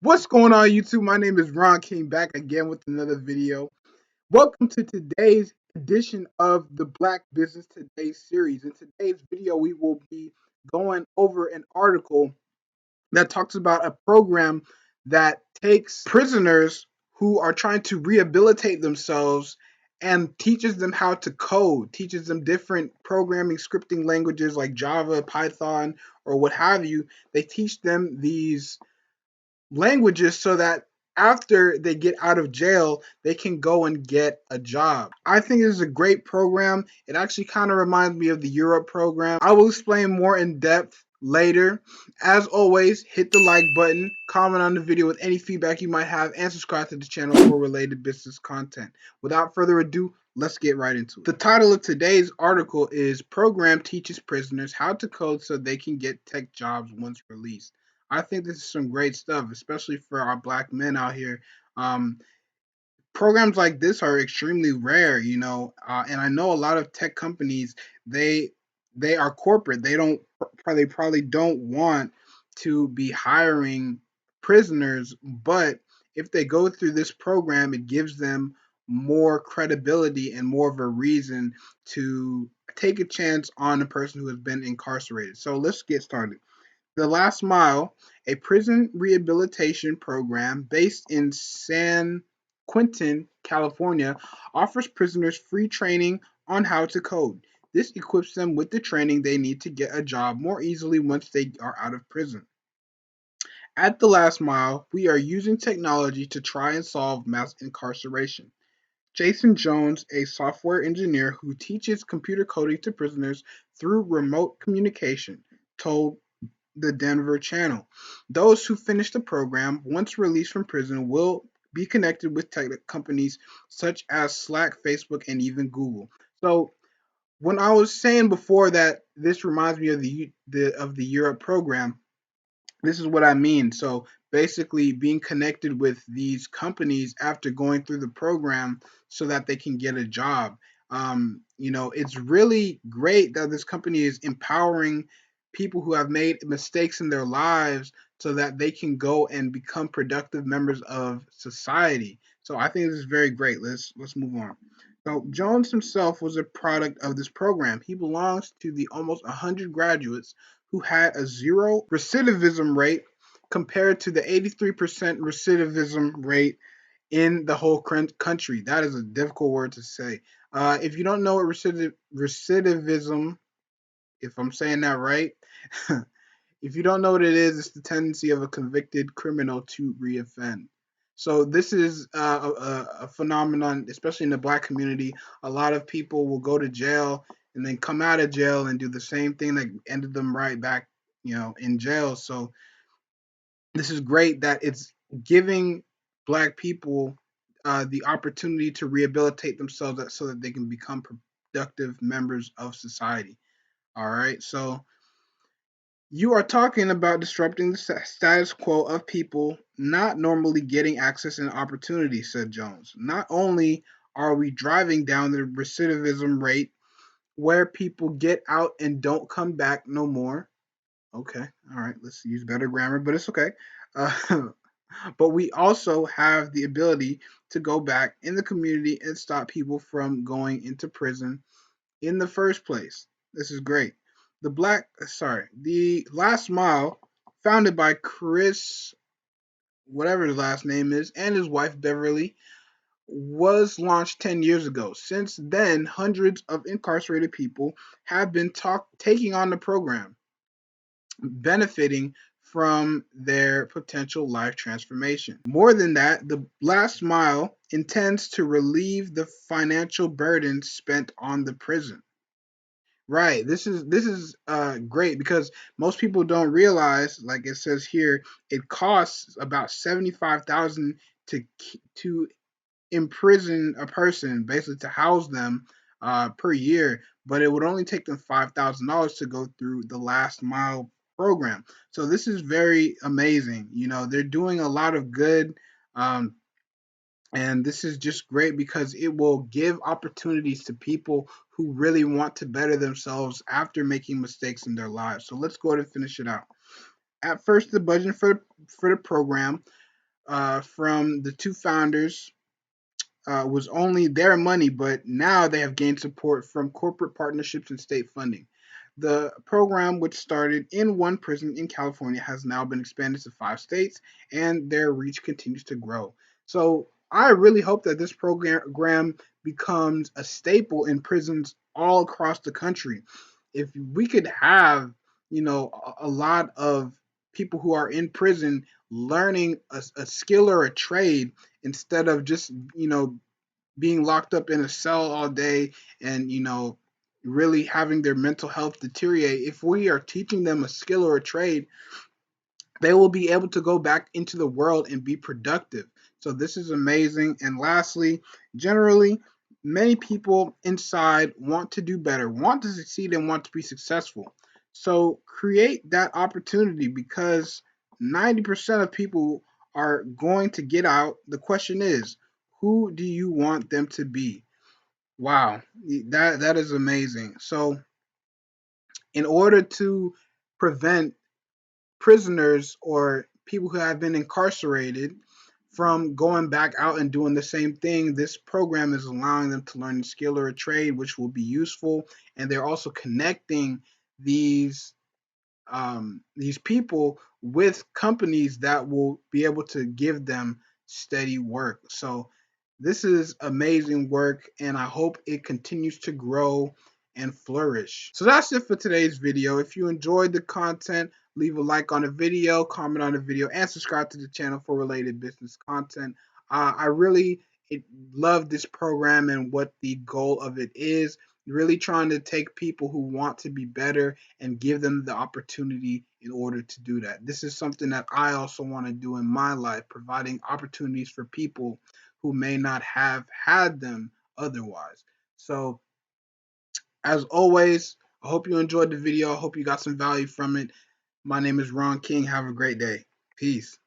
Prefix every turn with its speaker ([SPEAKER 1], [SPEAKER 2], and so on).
[SPEAKER 1] What's going on, YouTube? My name is Ron King, back again with another video. Welcome to today's edition of the Black Business Today series. In today's video, we will be going over an article that talks about a program that takes prisoners who are trying to rehabilitate themselves and teaches them how to code, teaches them different programming scripting languages like Java, Python, or what have you. They teach them these languages so that after they get out of jail, they can go and get a job. I think this is a great program. It actually kind of reminds me of the Europe program. I will explain more in depth later. As always, hit the like button, comment on the video with any feedback you might have, and subscribe to the channel for related business content. Without further ado, let's get right into it. The title of today's article is Program Teaches Prisoners How to Code So They Can Get Tech Jobs Once Released. I think this is some great stuff, especially for our black men out here. Um, Programs like this are extremely rare, and I know a lot of tech companies they they are corporate. They probably don't want to be hiring prisoners, but if they go through this program, it gives them more credibility and more of a reason to take a chance on a person who has been incarcerated. So let's get started. The Last Mile, a prison rehabilitation program based in San Quentin, California, offers prisoners free training on how to code. This equips them with the training they need to get a job more easily once they are out of prison. At The Last Mile, we are using technology to try and solve mass incarceration. Jason Jones, a software engineer who teaches computer coding to prisoners through remote communication, told the Denver Channel. Those who finish the program, once released from prison, will be connected with tech companies such as Slack, Facebook, and even Google. So when I was saying before that this reminds me of the Europe program, this is what I mean. So basically, being connected with these companies after going through the program so that they can get a job. It's really great that this company is empowering people who have made mistakes in their lives so that they can go and become productive members of society. So I think this is very great. Let's move on. So Jones himself was a product of this program. He belongs to the almost 100 graduates who had a zero recidivism rate compared to the 83% recidivism rate in the whole country. That is a difficult word to say. If you don't know what recidivism, if I'm saying that right, if you don't know what it is, it's the tendency of a convicted criminal to reoffend. So this is a phenomenon, especially in the black community. A lot of people will go to jail and then come out of jail and do the same thing that ended them right back, in jail. So this is great that it's giving black people the opportunity to rehabilitate themselves so that they can become productive members of society. All right, so you are talking about disrupting the status quo of people not normally getting access and opportunity, said Jones. Not only are we driving down the recidivism rate where people get out and don't come back no more. Okay, all right, let's use better grammar, but it's okay. Uh, but we also have the ability to go back in the community and stop people from going into prison in the first place. This is great. The Last Mile, founded by Chris, whatever his last name is, and his wife Beverly, was launched 10 years ago. Since then, hundreds of incarcerated people have been taking on the program, benefiting from their potential life transformation. More than that, the Last Mile intends to relieve the financial burden spent on the prison. Right. This is great because most people don't realize, like it says here, it costs about 75,000 to imprison a person, basically to house them per year, but it would only take them $5,000 to go through the Last Mile program. So this is very amazing. They're doing a lot of good. Um, and this is just great because it will give opportunities to people who really want to better themselves after making mistakes in their lives. So let's go ahead and finish it out. At first, the budget for the program from the two founders was only their money, but now they have gained support from corporate partnerships and state funding. The program, which started in one prison in California, has now been expanded to 5 states, and their reach continues to grow. So I really hope that this program becomes a staple in prisons all across the country. If we could have, a lot of people who are in prison learning a skill or a trade instead of just being locked up in a cell all day and really having their mental health deteriorate. If we are teaching them a skill or a trade, they will be able to go back into the world and be productive. So this is amazing. And lastly, generally, many people inside want to do better, want to succeed, and want to be successful. So create that opportunity, because 90% of people are going to get out. The question is, who do you want them to be? Wow, that is amazing. So in order to prevent prisoners or people who have been incarcerated from going back out and doing the same thing, this program is allowing them to learn a skill or a trade, which will be useful. And they're also connecting these these people with companies that will be able to give them steady work. So this is amazing work, and I hope it continues to grow and flourish. So that's it for today's video. If you enjoyed the content, leave a like on the video, comment on the video, and subscribe to the channel for related business content. I really love this program and what the goal of it is. Really trying to take people who want to be better and give them the opportunity in order to do that. This is something that I also want to do in my life, providing opportunities for people who may not have had them otherwise. So, as always, I hope you enjoyed the video. I hope you got some value from it. My name is Ron King. Have a great day. Peace.